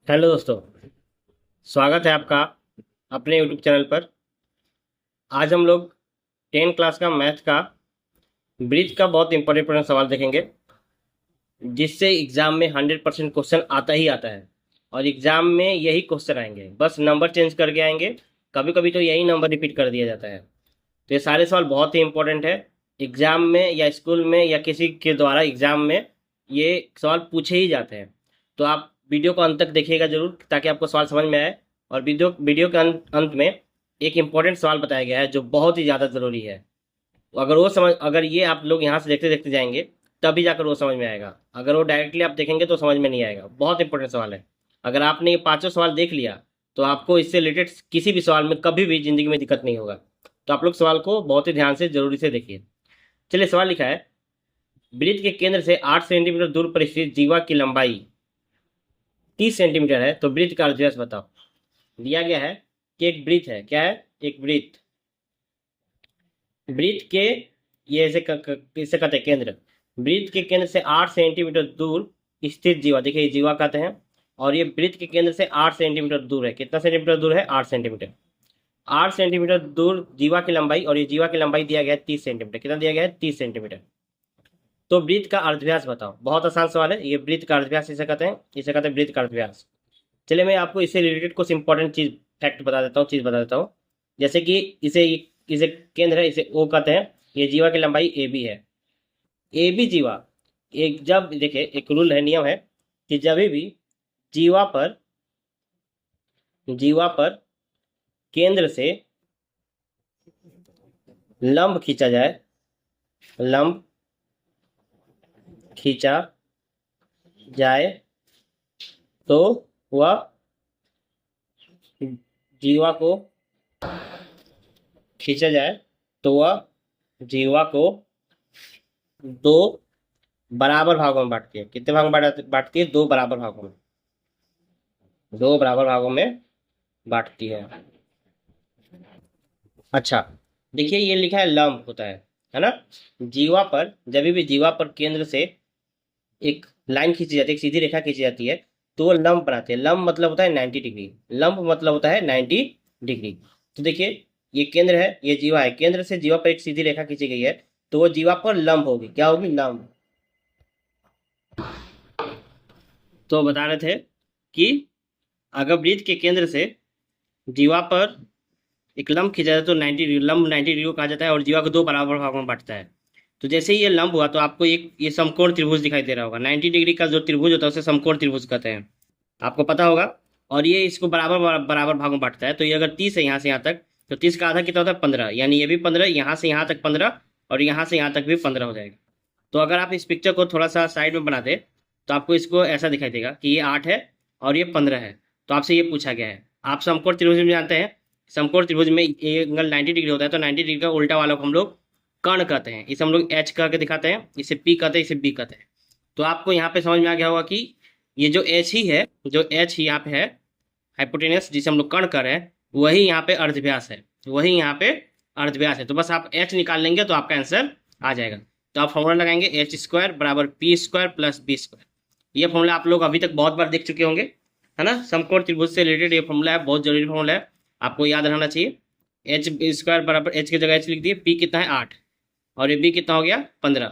Hello दोस्तों। स्वागत है आपका अपने यूट्यूब चैनल पर। आज हम लोग 10 क्लास का मैथ का ब्रीथ का बहुत इंपॉर्टेंट सवाल देखेंगे, जिससे एग्जाम में 100% क्वेश्चन आता ही आता है। और एग्जाम में यही क्वेश्चन आएंगे, बस नंबर चेंज करके आएंगे। कभी कभी तो यही नंबर रिपीट कर दिया जाता है। तो ये सारे सवाल बहुत ही इंपॉर्टेंट है। एग्जाम में या स्कूल में या किसी के द्वारा एग्जाम में ये सवाल पूछे ही जाते हैं। तो आप वीडियो को अंत तक देखिएगा जरूर, ताकि आपको सवाल समझ में आए। और वीडियो वीडियो के अंत में एक इम्पोर्टेंट सवाल बताया गया है जो बहुत ही ज़्यादा ज़रूरी है। अगर ये आप लोग यहाँ से देखते देखते जाएंगे, तभी जाकर वो समझ में आएगा। अगर वो डायरेक्टली आप देखेंगे तो समझ में नहीं आएगा। बहुत इंपॉर्टेंट सवाल है। अगर आपने ये पांचों सवाल देख लिया, तो आपको इससे रिलेटेड किसी भी सवाल में कभी भी जिंदगी में दिक्कत नहीं होगा। तो आप लोग सवाल को बहुत ही ध्यान से जरूरी से देखिए। चलिए, सवाल लिखा है, वृत्त के केंद्र से 8 सेंटीमीटर दूर पर स्थित जीवा की लंबाई 30 सेंटीमीटर है, तो वृत्त का अर्धव्यास बताओ। दिया गया है कि एक वृत्त है। क्या है? एक वृत्त। वृत्त के ये इसे कहते हैं केंद्र। वृत्त के केंद्र से 8 सेंटीमीटर दूर स्थित जीवा, देखिए ये जीवा कहते हैं। और ये वृत्त के केंद्र से 8 सेंटीमीटर दूर है। कितना सेंटीमीटर दूर है? 8 सेंटीमीटर। 8 सेंटीमीटर दूर जीवा की लंबाई, और ये जीवा की लंबाई दिया गया है 30 सेंटीमीटर। कितना दिया गया है? 30 सेंटीमीटर। तो वृत्त का अर्धव्यास बताओ। बहुत आसान सवाल है ये। वृत्त का अर्धव्यास इसे कहते हैं, इसे कहते हैं वृत्त का अर्धव्यास। चलिए, मैं आपको इससे रिलेटेड कुछ इंपॉर्टेंट चीज फैक्ट बता देता हूँ, चीज बता देता हूँ। जैसे कि इसे इसे केंद्र है, इसे ओ कहते हैं। ये जीवा की लंबाई ए बी है। ए बी जीवा, एक जब देखिए एक रूल है, नियम है कि जब भी जीवा पर जीवा पर केंद्र से लंब खींचा जाए, लंब खींचा जाए, तो वह जीवा को खींचा जाए तो वह जीवा को दो बराबर भागों में बांटती है। कितने भागों में बांटती है? दो बराबर भागों में। दो बराबर भागों में बांटती है। अच्छा, देखिए ये लिखा है लंब होता है ना। जीवा पर, जब भी जीवा पर केंद्र से एक लाइन खींची जाती है, एक सीधी रेखा खींची जाती है, तो वो लंब बनाते हैं। लंब मतलब होता है 90 डिग्री। लंब मतलब होता है 90 डिग्री। तो देखिए ये केंद्र है, ये जीवा है। केंद्र से जीवा पर एक सीधी रेखा खींची गई है, तो वो जीवा पर लंब होगी। क्या होगी? लंब। तो बता रहे थे कि अगर वृत्त के केंद्र से जीवा पर एक लंब खींचा जाए तो 90 डिग्री, लंब 90 डिग्री को कहा जाता है, और जीवा को दो बराबर भागों में बांटता है। तो जैसे ही ये लंब हुआ, तो आपको एक ये समकोण त्रिभुज दिखाई दे रहा होगा। 90 डिग्री का जो त्रिभुज होता है उसे समकोण त्रिभुज कहते हैं, आपको पता होगा। और ये इसको बराबर बराबर भागों में बांटता है। तो ये अगर 30 है यहाँ से यहाँ तक, तो 30 का आधा कितना होता है? 15। यानी ये भी 15, यहाँ से यहाँ तक 15, और यहाँ से यहाँ तक भी 15 हो जाएगा। तो अगर आप इस पिक्चर को थोड़ा सा साइड में बना दे, तो आपको इसको ऐसा दिखाई देगा कि ये 8 है और ये 15 है। तो आपसे ये पूछा गया है, आप समकोण त्रिभुज में जानते हैं, समकोण त्रिभुज में एंगल 90 डिग्री होता है। तो 90 डिग्री का उल्टा वाला को हम लोग कर्ण कहते हैं। इसे हम लोग एच कह के दिखाते हैं, इसे पी कहते हैं, इसे बी कहते हैं। तो आपको यहाँ पे समझ में आ गया होगा कि ये जो एच ही है, जो एच ही यहाँ पे है, हाइपोटेनस जिसे हम लोग कर्ण कर रहे हैं, वही यहाँ पे अर्धव्यास है। वही यहाँ पे अर्धव्यास है। तो बस आप एच निकाल लेंगे तो आपका आंसर आ जाएगा। तो आप फॉर्मूला लगाएंगे एच स्क्वायर बराबर P square plus B square. ये फॉर्मूला आप लोग अभी तक बहुत बार देख चुके होंगे, है ना। समकोण त्रिभुज से रिलेटेड ये फॉर्मूला है, बहुत जरूरी फॉर्मूला है, आपको याद रहना चाहिए। एच स्क्वायर बराबर एच की जगह एच लिख दिए, पी कितना है? 8, और ये बी कितना हो गया? 15।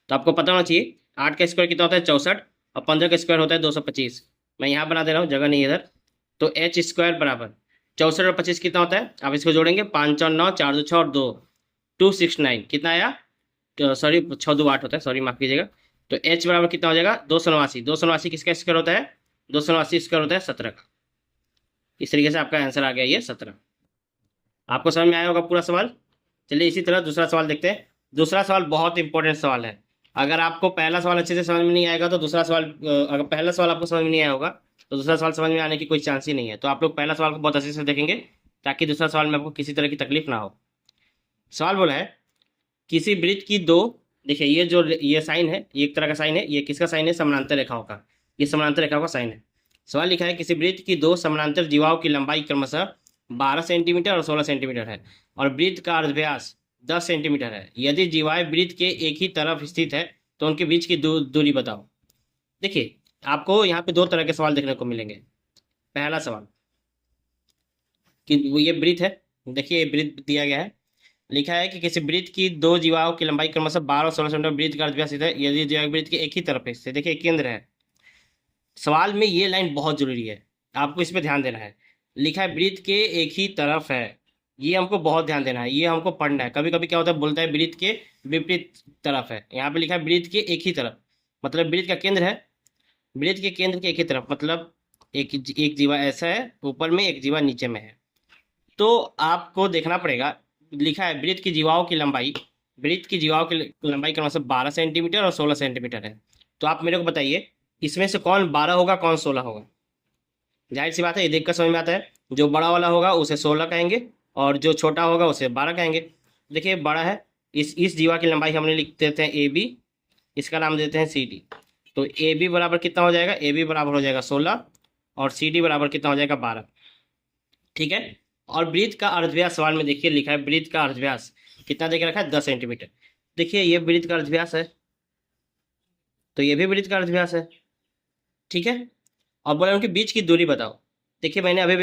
तो आपको पता होना चाहिए 8 का स्क्वायर कितना होता है? 64, और 15 का स्क्वायर होता है 225। मैं यहाँ बना दे रहा हूँ, जगह नहीं है इधर। तो एच स्क्वायर बराबर 64 और 25 कितना होता है? आप इसको जोड़ेंगे, 5 और 9, 4 2 6 और 2, 269। कितना आया? तो सॉरी 6 2 8 होता है, सॉरी माफ कीजिएगा। तो एच बराबर कितना हो जाएगा? 289। 289 किसका स्क्वायर होता है? 289 स्क्वायर होता है 17 का। इस तरीके से आपका आंसर आ गया ये 17। आपको समझ में आया होगा पूरा सवाल। चलिए इसी तरह दूसरा सवाल देखते हैं। दूसरा सवाल बहुत इंपॉर्टेंट सवाल है। अगर आपको पहला सवाल अच्छे से समझ में नहीं आएगा तो दूसरा सवाल, अगर पहला सवाल आपको समझ में नहीं आया होगा तो दूसरा सवाल समझ में आने की कोई चांस ही नहीं है। तो आप लोग पहला सवाल को बहुत अच्छे से देखेंगे, ताकि दूसरा सवाल में आपको किसी तरह की तकलीफ ना हो। सवाल बोला है, किसी वृत्त की दो, देखिए ये जो ये साइन है, ये एक तरह का साइन है। ये किसका साइन है? समानांतर रेखाओं का। ये समानांतर रेखाओं का साइन है। सवाल लिखा है, किसी वृत्त की दो समानांतर जीवाओं की लंबाई क्रमशः 12 सेंटीमीटर और 16 सेंटीमीटर है, और वृत्त का अर्धव्यास 10 सेंटीमीटर है। यदि जीवाएं वृत्त के एक ही तरफ स्थित है तो उनके बीच की दूरी बताओ। देखिए आपको यहाँ पे दो तरह के सवाल देखने को मिलेंगे। पहला सवाल कि वो ये वृत्त है, देखिए ये वृत्त दिया गया है, लिखा है कि किसी वृत्त की दो जीवाओं की लंबाई क्रमशः 12 और 16 सेंटीमीटर, वृत्त का अर्धव्यास है यदि जीवा वृत्त के एक ही तरफ है, इससे देखिए केंद्र है। सवाल में ये लाइन बहुत जरूरी है, आपको इस पे ध्यान देना है। लिखा है वृत्त के एक ही तरफ है, ये हमको बहुत ध्यान देना है, ये हमको पढ़ना है। कभी कभी क्या होता है, बोलता है वृत्त के विपरीत तरफ है, यहाँ पे लिखा है वृत्त के एक ही तरफ, मतलब वृत्त का केंद्र है, वृत्त के केंद्र के एक ही तरफ, मतलब एक जीवा ऐसा है ऊपर में, एक जीवा नीचे में है। तो आपको देखना पड़ेगा, लिखा है वृत्त की जीवाओं की लंबाई, वृत्त की जीवाओं की लंबाई क्रमशः 12 सेंटीमीटर और 16 सेंटीमीटर है। तो आप मेरे को बताइए इसमें से कौन 12 होगा, कौन 16 होगा। जाहिर सी बात है, ये देखकर समझ में आता है, जो बड़ा वाला होगा उसे 16 कहेंगे और जो छोटा होगा उसे 12 कहेंगे। देखिए बड़ा है, इस जीवा की लंबाई हमने लिख देते हैं ए बी, इसका नाम देते हैं सी डी। तो ए बी बराबर कितना हो जाएगा, ए बी बराबर हो जाएगा 16 और सी डी बराबर कितना हो जाएगा 12। ठीक है। और वृत्त का अर्धव्यास सवाल में देखिए लिखा है वृत्त का अर्धव्यास कितना देकर रखा है, 10 सेंटीमीटर। देखिए ये वृत्त का अर्धव्यास है, तो ये भी वृत्त का अर्धव्यास है। ठीक है। और बोले उनके बीच की दूरी बताओ। देखिए मैंने अभी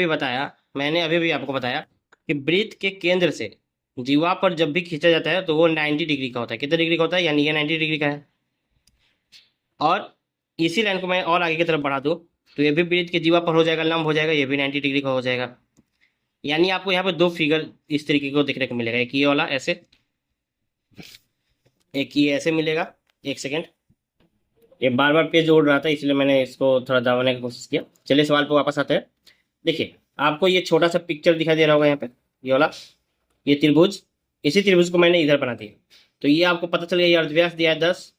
भी आपको बताया कि वृत्त के केंद्र से जीवा पर जब भी खींचा जाता है तो वो 90 डिग्री का होता है। कितने डिग्री का होता है, यानी ये 90 डिग्री का है। और इसी लाइन को मैं और आगे की तरफ बढ़ा दूँ तो ये भी वृत्त के जीवा पर हो जाएगा, लंब हो जाएगा, ये भी 90 डिग्री का हो जाएगा। यानी आपको यहाँ पे दो फिगर इस तरीके को देखने को मिलेगा, एक ये वाला ऐसे, एक ये ऐसे मिलेगा। एक सेकेंड, ये बार बार पेज उड़ रहा था इसलिए मैंने इसको थोड़ा दबाने की कोशिश किया। चलिए सवाल पर वापस आते हैं। देखिए आपको ये छोटा सा पिक्चर दिखाई दे रहा होगा यहाँ पे, ये वाला, ये त्रिभुज, इसी त्रिभुज को मैंने इधर बना दिया। तो ये आपको पता चल गया, ये अर्धव्यास दिया है 10।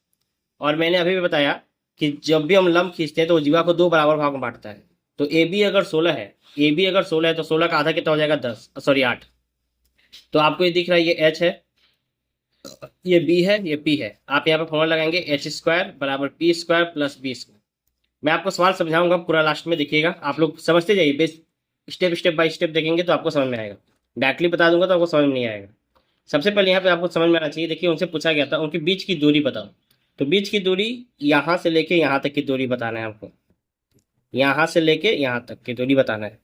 और मैंने अभी भी बताया कि जब भी हम लंब खींचते हैं तो वो जीवा को दो बराबर भाग में बांटता है। तो ए बी अगर 16 है, ए बी अगर 16 है तो 16 का आधा कितना हो जाएगा, 10, सॉरी 8। तो आपको ये दिख रहा है, ये एच है, ये बी है, ये पी है। आप यहाँ पे फॉर्मूला लगाएंगे एच स्क्वायर बराबर P square plus B square. मैं आपको सवाल समझाऊंगा पूरा, लास्ट में देखिएगा, आप लोग समझते जाइए, बेस स्टेप बाय स्टेप देखेंगे तो आपको समझ में आएगा। डायरेक्टली बता दूंगा तो आपको समझ में नहीं आएगा। सबसे पहले यहाँ पे आपको समझ में आना चाहिए। देखिए उनसे पूछा गया था उनके बीच की दूरी बताओ, तो बीच की दूरी यहाँ से लेके यहाँ तक की दूरी बताना है आपको, यहाँ से लेके यहाँ तक की दूरी बताना है।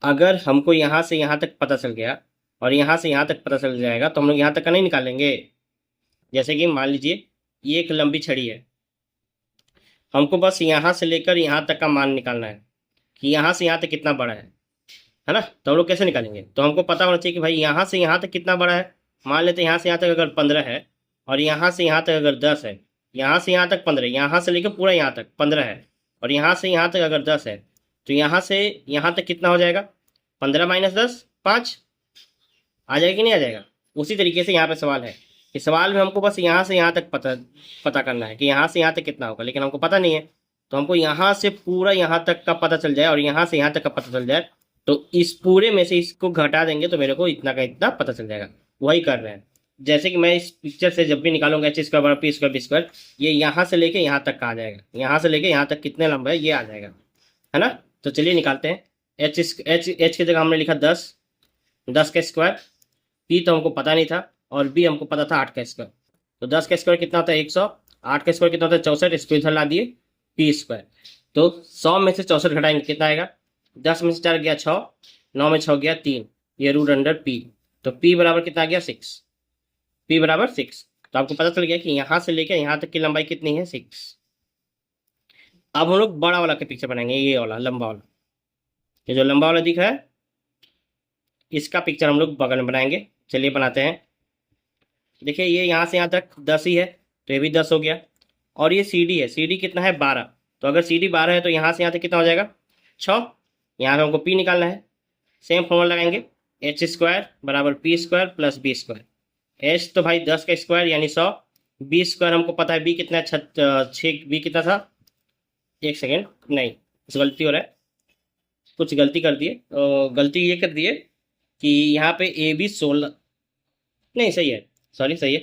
अगर हमको यहाँ से यहाँ तक पता चल गया और यहाँ से यहाँ तक पता चल जाएगा तो हम लोग यहाँ तक का नहीं निकालेंगे। जैसे कि मान लीजिए ये एक लंबी छड़ी है, हमको बस यहाँ से लेकर यहाँ तक का मान निकालना है कि यहाँ से यहाँ तक कितना बड़ा है ना। तो हम लोग कैसे निकालेंगे, तो हमको पता होना चाहिए कि भाई यहाँ से यहाँ तक कितना बड़ा है। मान लेते हैं यहाँ से यहाँ तक अगर 15 है और यहाँ से यहाँ तक अगर 10 है, यहाँ से यहाँ तक 15, यहाँ से लेकर पूरा यहाँ तक 15 है, और यहाँ से यहाँ तक अगर 10 है तो यहाँ से यहाँ तक कितना हो जाएगा, 15 माइनस 10 5 आ जाएगा कि नहीं आ जाएगा। उसी तरीके से यहाँ पे सवाल है कि सवाल में हमको बस यहाँ से यहाँ तक पता करना है कि यहाँ से यहाँ तक कितना होगा, लेकिन हमको पता नहीं है। तो हमको यहाँ से पूरा यहाँ तक का पता चल जाए और यहाँ से यहाँ तक का पता चल जाए तो इस पूरे में से इसको घटा देंगे तो मेरे को इतना का इतना पता चल जाएगा। वही कर रहे हैं। जैसे कि मैं इस पिक्चर से जब भी निकालूंगा एच स्क्वायर बराबर पी स्क्वायर बी स्क्वायर, ये यहाँ से लेके यहाँ तक का आ जाएगा, यहाँ से लेके यहाँ तक कितने लंबा है ये आ जाएगा, है ना। तो चलिए निकालते हैं। एच की जगह हमने लिखा 10 का स्क्वायर, पी तो हमको पता नहीं था और बी हमको पता था 8 का स्क्वायर। तो 10 का स्क्वायर कितना होता है 100, 8 का स्क्वायर कितना होता है 64, इसको इधर ला दिए पी स्क्वायर। तो 100 में से 64 घटाएंगे कितना आएगा, 10 में से 4 गया 6, 9 में 6 गया 3, ये रूट अंडर पी। तो पी बराबर कितना आ गया 6, पी बराबर 6। तो आपको पता चल गया कि यहाँ से लेकर यहाँ तक की लंबाई कितनी है 6। अब हम लोग बड़ा वाला का पिक्चर बनाएंगे, ये वाला लंबा वाला, ये जो लंबा वाला दिख रहा है इसका पिक्चर हम लोग बगल में बनाएंगे। चलिए बनाते हैं। देखिए ये यहाँ से यहाँ तक 10 ही है तो ये भी 10 हो गया। और ये सी डी है, सी डी कितना है 12, तो अगर सी डी 12 है तो यहाँ से यहाँ तक कितना हो जाएगा 6। यहाँ पे हमको पी निकालना है, सेम फॉर्मूला लगाएंगे एच स्क्वायर बराबर P square plus B square. H तो भाई 10 का स्क्वायर यानी 100, बी स्क्वायर हमको पता है बी कितना है 6, बी कितना था, एक सेकेंड, नहीं गलती हो रहा है, कुछ गलती कर दिए। गलती ये कर दिए कि यहाँ पे ए बी 16, नहीं सही है, सॉरी सही है।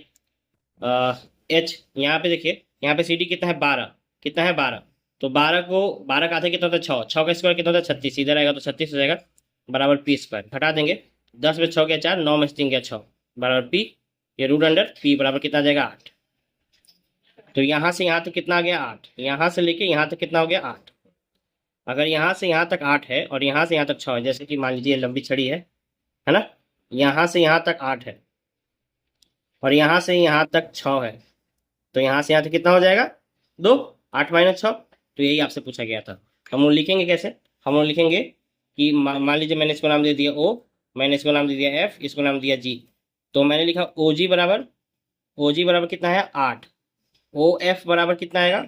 एच यहाँ पे देखिए, यहाँ पे सी डी कितना है 12, कितना है 12, तो 12 का आधा कितना होता है 6, 6 का स्क्वायर कितना होता है 36, इधर आएगा तो 36 हो जाएगा बराबर पी स्क्वायर। घटा देंगे 10 में 6 गया 4, 9 में 3 गया 6 बराबर पी, ये रूट अंडर पी बराबर कितना आ जाएगा 8। तो यहाँ से यहाँ तक कितना आ गया 8, यहाँ से लेके यहाँ तक कितना हो गया 8। अगर यहाँ से यहाँ तक 8 है और यहाँ से यहाँ तक 6 है, जैसे कि मान लीजिए लंबी छड़ी है ना, यहाँ से यहाँ तक 8 है और यहाँ से यहाँ तक 6 है, तो यहाँ से यहाँ तक कितना हो जाएगा 2, 8 - 6। तो यही आपसे पूछा गया था। हम लोग लिखेंगे कैसे, हम लोग लिखेंगे कि मान लीजिए मैंने इसको नाम दे दिया O, मैंने इसको नाम दे दिया F, इसको नाम दिया G। तो मैंने लिखा OG बराबर कितना है 8, OF बराबर कितना आएगा,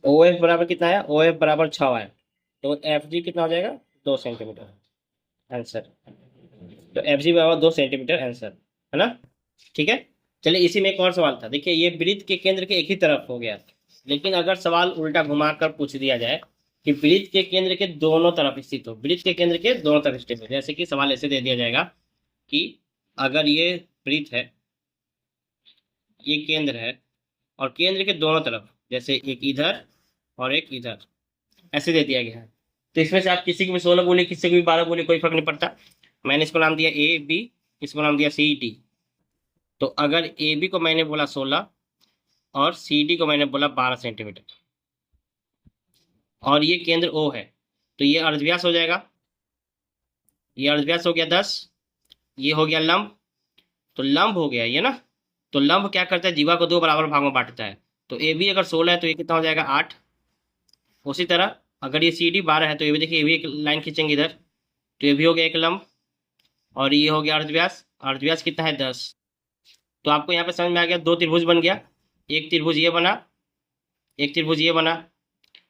OF बराबर कितना है, OF बराबर 6 है, तो FG कितना हो जाएगा 2 सेंटीमीटर आंसर। तो FG बराबर 2 सेंटीमीटर आंसर, है ना। ठीक है, चलिए इसी में एक और सवाल था। देखिए ये वृत्त के केंद्र के एक ही तरफ हो गया, लेकिन अगर सवाल उल्टा घुमाकर पूछ दिया जाए कि वृत्त के केंद्र के दोनों तरफ स्थित हो, वृत्त के केंद्र के दोनों तरफ स्थित हो, जैसे कि सवाल ऐसे दे दिया जाएगा कि अगर ये वृत्त है, ये केंद्र है और केंद्र के दोनों तरफ, जैसे एक इधर और एक इधर, ऐसे दे दिया गया है, तो इसमें से आप किसी को भी 16 बोले, किसी को भी 12 बोले, कोई फर्क नहीं पड़ता। मैंने इसको नाम दिया AB, इसको नाम दिया CD। तो अगर AB को मैंने बोला 16 और CD को मैंने बोला 12 सेंटीमीटर और ये केंद्र O है, तो ये अर्धव्यास हो जाएगा, ये अर्धव्यास हो गया 10, ये हो गया लंब, तो लंब हो गया ये ना। तो लंब क्या करता है, जीवा को 2 बराबर भागों में बांटता है। तो AB अगर 16 है तो ये कितना हो जाएगा 8। उसी तरह अगर ये CD 12 है तो ये भी देखिए, ये भी एक लाइन खींचेंगे इधर, तो ये भी हो गया एक लंब और ये हो गया अर्धव्यास। अर्धव्यास कितना है 10। तो आपको यहाँ पे समझ में आ गया, 2 त्रिभुज बन गया, एक त्रिभुज ये बना, एक त्रिभुज ये बना।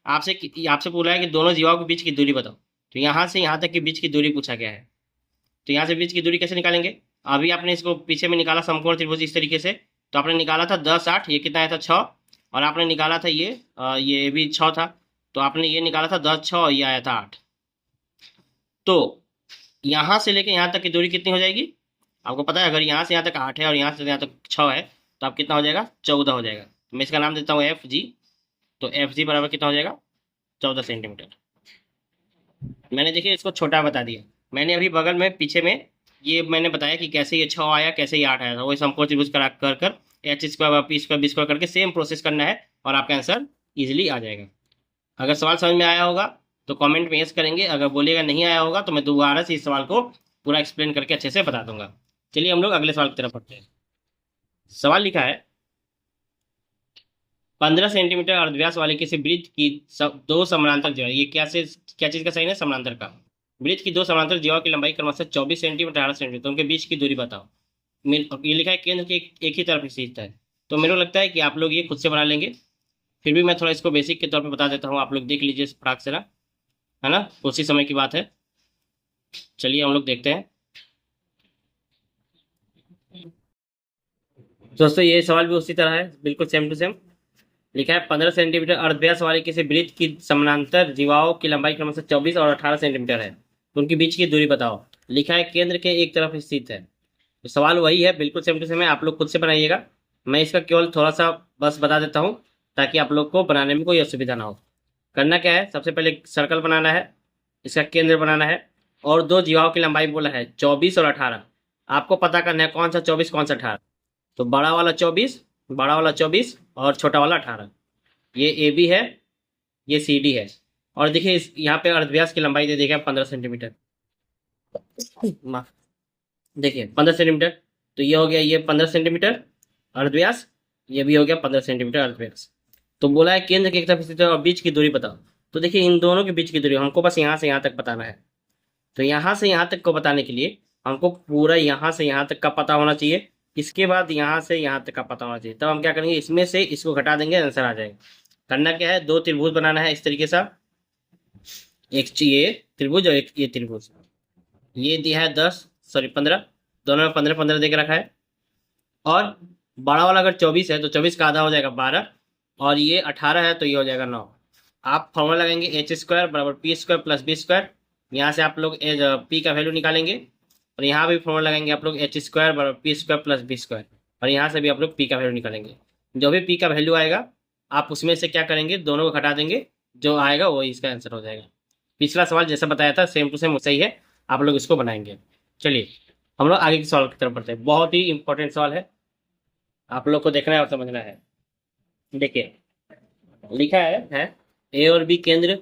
आपसे बोला है कि दोनों जीवाओं के बीच की दूरी बताओ, तो यहाँ से यहाँ तक के बीच की दूरी पूछा गया है। तो यहाँ से बीच की दूरी कैसे निकालेंगे, अभी आपने इसको पीछे में निकाला समकोण त्रिभुज इस तरीके से, तो आपने निकाला था 10 8, ये कितना आया था 6, और आपने निकाला था ये भी 6 था, तो आपने ये निकाला था 10 6 और ये आया था 8। तो यहाँ से लेके यहाँ तक की दूरी कितनी हो जाएगी, आपको पता है, अगर यहाँ से यहाँ तक 8 है और यहाँ से यहाँ तक 6 है, तो आप कितना हो जाएगा 14 हो जाएगा। तो मैं इसका नाम देता हूँ FG। तो FG बराबर कितना हो जाएगा 14 सेंटीमीटर। मैंने देखिए इसको छोटा बता दिया, मैंने अभी बगल में पीछे में ये मैंने बताया कि कैसे ये 6 आया, कैसे ये 8 आया था, वही समकोण त्रिभुज कर H² P² B² करके सेम प्रोसेस करना है और आपका आंसर इजीली आ जाएगा। अगर सवाल समझ में आया होगा तो कमेंट में यस करेंगे, अगर बोलिएगा नहीं आया होगा तो मैं दोबारा से इस सवाल को पूरा एक्सप्लेन करके अच्छे से बता दूंगा। चलिए हम लोग अगले सवाल की तरफ बढ़ते हैं। सवाल लिखा है 15 सेंटीमीटर अर्धव्यास वाले किसी वृत्त की 2 समानांतर जीवा, ये क्या चीज का सही है, समानांतर का। वृत्त की 2 समानांतर जीवा की लंबाई क्रमशः 24 सेंटीमीटर 18 सेंटीमीटर, तो उनके बीच की दूरी बताओ। ये लिखा है केंद्र के एक ही तरफ स्थित है, तो मेरे को लगता है कि आप लोग ये खुद से बना लेंगे, फिर भी मैं थोड़ा इसको बेसिक के तौर पे बता देता हूँ, आप लोग देख लीजिए फटाक से ना, है ना, उसी समय की बात है। चलिए हम लोग देखते हैं। दोस्तों ये सवाल भी उसी तरह है, बिल्कुल सेम टू सेम। लिखा है 15 सेंटीमीटर अर्धव्यास वाले किसी वृत्त की समानांतर जीवाओं की लंबाई क्रमशः 24 और 18 सेंटीमीटर है, तो उनके बीच की दूरी बताओ। लिखा है केंद्र के एक तरफ स्थित है, तो सवाल वही है, बिल्कुल सेम टू सेम है, आप लोग खुद से बनाइएगा। मैं इसका केवल थोड़ा सा बस बता देता हूँ ताकि आप लोग को बनाने में कोई असुविधा ना हो। करना क्या है, सबसे पहले सर्कल बनाना है, इसका केंद्र बनाना है, और 2 जीवाओं की लंबाई बोला है 24 और 18। आपको पता करना है कौन सा 24 कौन सा 18, तो बड़ा वाला 24 और छोटा वाला 18। ये AB है, ये CD है, और देखिए यहाँ पे अर्धव्यास की लंबाई दे देगा 15 सेंटीमीटर, देखिए 15 सेंटीमीटर, तो ये हो गया ये 15 सेंटीमीटर अर्धव्यास, ये भी हो गया 15 सेंटीमीटर अर्धव्यास। तो बोला है केंद्र की एक तरफ स्थित है और बीच की दूरी बताओ, तो देखिए इन दोनों के बीच की दूरी हमको बस यहाँ से यहाँ तक बताना है। तो यहाँ से यहाँ तक को बताने के लिए हमको पूरा यहाँ से यहाँ तक का पता होना चाहिए, इसके बाद यहाँ से यहाँ तक का पता होना चाहिए, तब हम क्या करेंगे, इसमें से इसको घटा देंगे, आंसर आ जाएगा। करना क्या है, 2 त्रिभुज बनाना है इस तरीके से, एक ये त्रिभुज और एक ये त्रिभुज। ये दिया है 15, दोनों में 15 15 देकर रखा है, और बड़ा वाला अगर 24 है तो 24 का आधा हो जाएगा 12, और ये 18 है तो ये हो जाएगा 9। आप फॉर्मूला लगाएंगे H² बराबर P² प्लस B²। यहाँ से आप लोग P का वैल्यू निकालेंगे, और यहाँ भी फॉर्मूला लगाएंगे आप लोग H² बराबर P² प्लस B², और यहाँ से भी आप लोग P का वैल्यू निकालेंगे। जो भी P का वैल्यू आएगा आप उसमें से क्या करेंगे, दोनों को घटा देंगे, जो आएगा वही इसका आंसर हो जाएगा। पिछला सवाल जैसा बताया था सेम टू सेम सही है, आप लोग इसको बनाएंगे। चलिए हम लोग आगे के सवाल की तरफ बढ़ते हैं, बहुत ही इंपॉर्टेंट सवाल है। आप लोग को देखना है और समझना है। देखिए लिखा है ए और बी केंद्र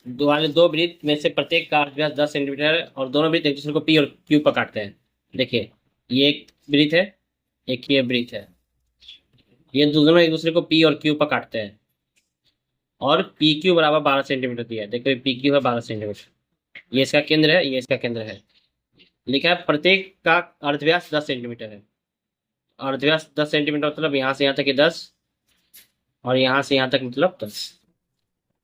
वाले दो वृत्त में से प्रत्येक का व्यास 10 सेंटीमीटर है और दोनों वृत्त एक दूसरे को पी और क्यू पर काटते हैं। देखिए ये एक वृत्त है, एक ये वृत्त है, ये दोनों एक दूसरे को पी और क्यू पर काटते हैं और पी क्यू बराबर 12 सेंटीमीटर दिया है। देखो पी क्यू है 12 सेंटीमीटर, ये इसका केंद्र है, ये इसका केंद्र है। लिखा है प्रत्येक का अर्धव्यास 10 सेंटीमीटर है। अर्धव्यास 10 सेंटीमीटर मतलब यहाँ से यहाँ तक 10 और यहाँ से यहाँ तक मतलब 10।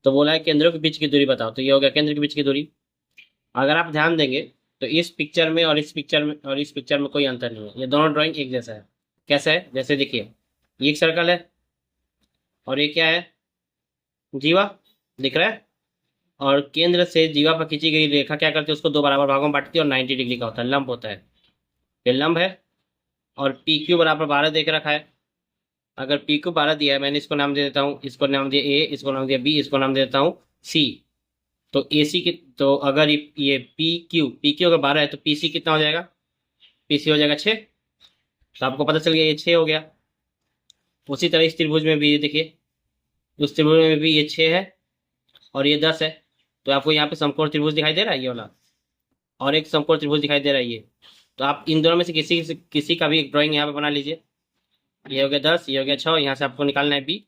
तो बोला है केंद्रों के बीच की दूरी बताओ, तो ये हो गया केंद्र के बीच की दूरी। अगर आप ध्यान देंगे तो इस पिक्चर में और इस पिक्चर में और इस पिक्चर में कोई अंतर नहीं है, ये दोनों ड्राइंग एक जैसा है। कैसा है? जैसे देखिए ये एक सर्कल है और ये क्या है, जीवा दिख रहा है, और केंद्र से जीवा पर खींची गई रेखा क्या करती है, उसको दो बराबर भागों में बांटती है और 90 डिग्री का होता है, लंब होता है। ये लंब है और पी क्यू बराबर 12 देख रखा है। अगर पी क्यू 12 दिया है, मैंने इसको नाम दे देता हूँ, इसको नाम दिया ए, इसको नाम दिया बी, इसको नाम दे देता हूँ सी। तो ए सी की, तो अगर ये पी क्यू अगर 12 है तो पी सी कितना हो जाएगा, पी सी हो जाएगा 6। तो आपको पता चल गया ये 6 हो गया। उसी तरह इस त्रिभुज में भी ये देखिए, उस त्रिभुज में भी ये 6 है और ये 10 है। तो आपको यहाँ पे समकोण त्रिभुज दिखाई दे रहा है ये वाला, और एक समकोण त्रिभुज दिखाई दे रहा है ये। तो आप इन दोनों में से किसी का भी एक ड्राइंग यहाँ पे बना लीजिए। ये हो गया 10, ये हो गया 6, यहाँ से आपको निकालना है बी।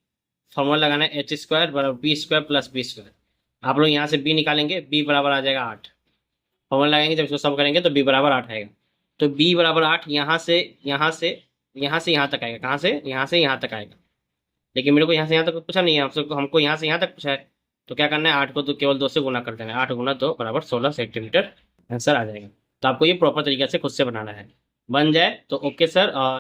फॉर्मूला लगाना है एच स्क्वायर बराबर B square plus B square. आप लोग यहाँ से बी निकालेंगे, बी बराबर आ जाएगा 8। फॉर्मूला लगाएंगे, जब इसको सम करेंगे तो बी बराबर 8 आएगा। तो बी बराबर 8 यहाँ से यहाँ तक आएगा। कहाँ से? यहाँ से यहाँ तक आएगा। लेकिन मेरे को यहाँ से यहाँ तक पूछा नहीं है, हमको यहाँ से यहाँ तक पूछा है। तो क्या करना है, 8 को तो केवल 2 से गुना कर देना है। 8 गुना 2 बराबर 16 सेंटीमीटर आंसर आ जाएगा। तो आपको ये प्रॉपर तरीके से खुद से बनाना है। बन जाए तो ओके सर।